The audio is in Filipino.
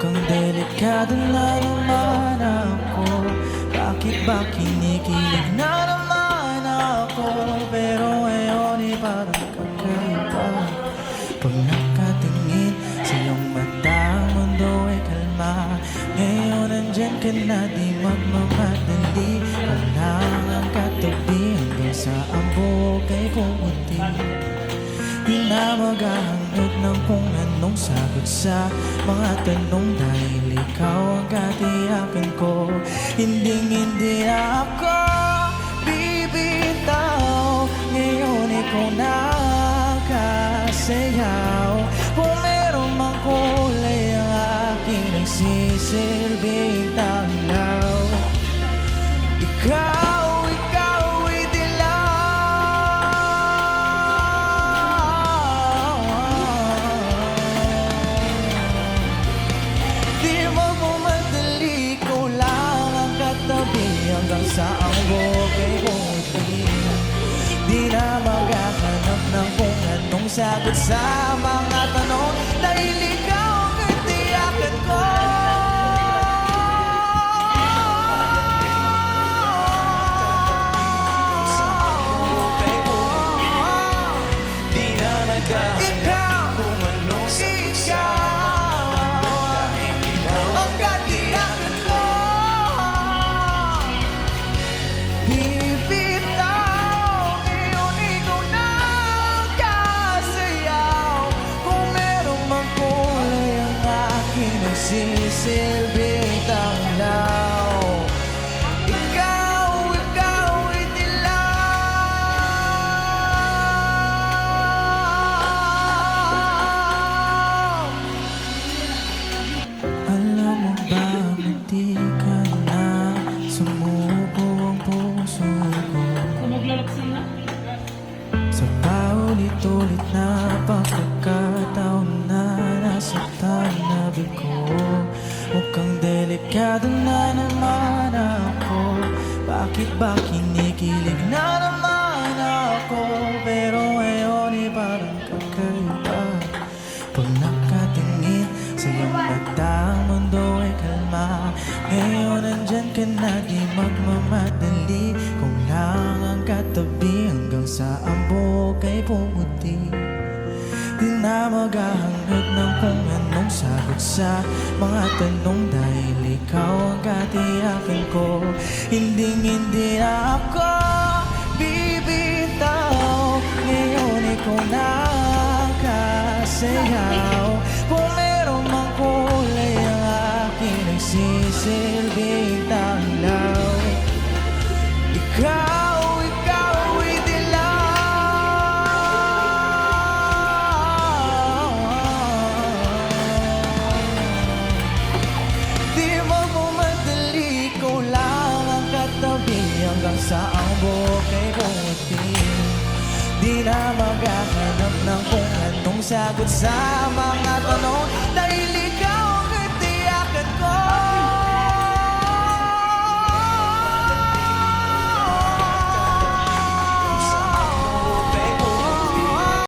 Mukhang delikado na naman ako. Bakit ba kinikilig na naman ako? Pero ngayon parang kakaiba. Pag nakatingin sa iyong mata, ang mundo ay kalma. Ngayon nandyan ka na, di magmamadali. Walang ang katabi hanggang sa ang buhok ay pumuti. Di na maghahangad ng kung anong sagot sa mga tanong, dahil ikaw ang katiyakan ko. Hindi na ako bibitaw. Ngayon ikaw na kasayaw. Kung meron mang kulay ang aking nagsisilbing tanglaw. Ikaw ay dilaw. Di magmamadali, ikaw lang ang katabi hanggang sa ang buhok ay pumuti. Di na maghahanap ng kung anong sagot sa mga tanong, dahil ikaw ang katiyakan ko. Di na maghahanap kung anong sagot sa ang katiyakan ko. Bibitaw, ngayon ikaw na kasayaw. Kung merong mang kulay ang aking nagsisilbing tanglaw. Ikaw ay dilaw. Alam mo ba, hindi ka na sumuko ang puso ko. Sa paulit-ulit na pagkakataon na nasaktan na bigo. Mukhang delikado na naman ako. Bakit ba kinikilig na naman ako? Pero ngayon parang kakaiba. Pag nakatingin sa iyong mata, ang mundo ay kalma. Ngayon nandyan ka na, di magmamadali. Kung lang ang katabi hanggang sa ang buhok ay pumuti. Di na maghahangad ng kung anong sagot sa mga tanong, dahil ikaw ang katiyakan ko. Hindi na ako bibitaw. Ngayon ikaw na kasayaw. Kung meron mang kulay ang aking nagsisilbing tanglaw. Ikaw ay dilaw. Di magmamadali, ikaw lang ang katabi hanggang sa ang buhok ay pumuti. Di na maghahanap ng kung anong sagot sa mga tanong, dahil